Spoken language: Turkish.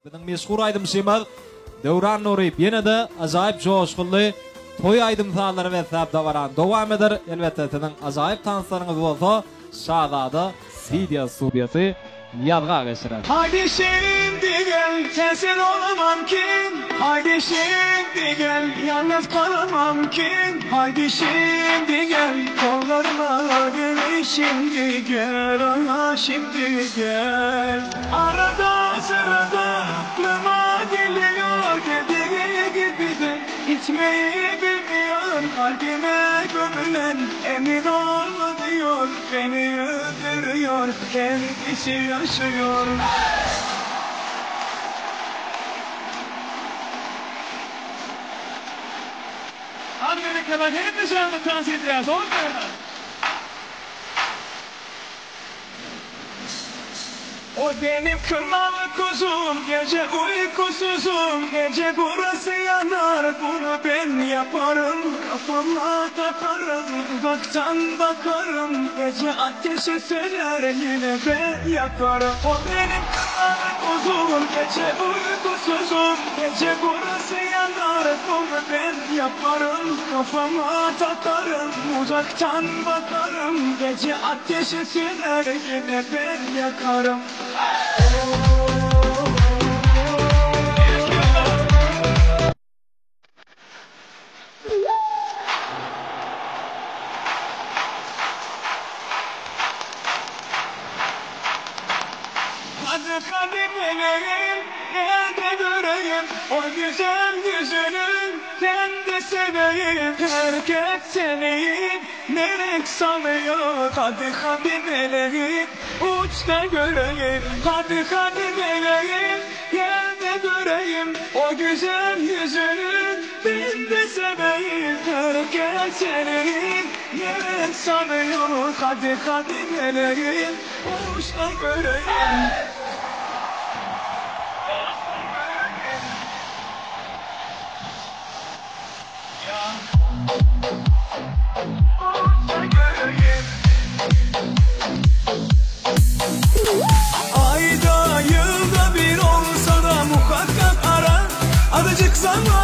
Bizning meşhur aýdymşymyz Döwran Nuri ýene-de ajaýyp joşgully toý aýdymsallary we sebde baran dowam eder. Elbetde siziň ajaýyp tansaryňyz bolsa, Şahzada Video Studiýasy ýazga geçirer. Haydi şimdi gel, sensiz olamam ki. Haydi şimdi gel, yalnız kalamam ki. Haydi şimdi gel, kollarıma gel. Şimdi gel, ana şimdi gel. Arada sırada aklıma geliyor. Dediği gibi de içmeyi bilmiyor. Kalbime gömülen emin olma diyor. Beni öldürüyor, kendisi yaşıyor. Amerika'dan hep dışarıda dans edeceğiz, olmuyor. O benim kınalı kuzum, gece uykusuzum, gece burası yanar, bunu ben yaparım, kafama takarım, uzaktan bakarım, gece ateşi söner, yine ben yakarım. O benim kınalı kuzum, gece uykusuzum, gece burası yanar, bunu ben yaparım, kafama takarım, uzaktan bakarım, gece ateşi söner, yine ben yakarım. Hadi kadimlerim, elde göreyim o güzel yüzünü, ben de seveyim. Herkes seni melek sanıyor. Hadi kadimlerim, uçta göreyim. Hadi kadimlerim, yerde göreyim o güzel yüzünü, ben de seveyim. Herkes seni melek sanıyor. Hadi kadimlerim, uçta göreyim. Ayda yılda bir olsa da muhakkak ara, azıcık zaman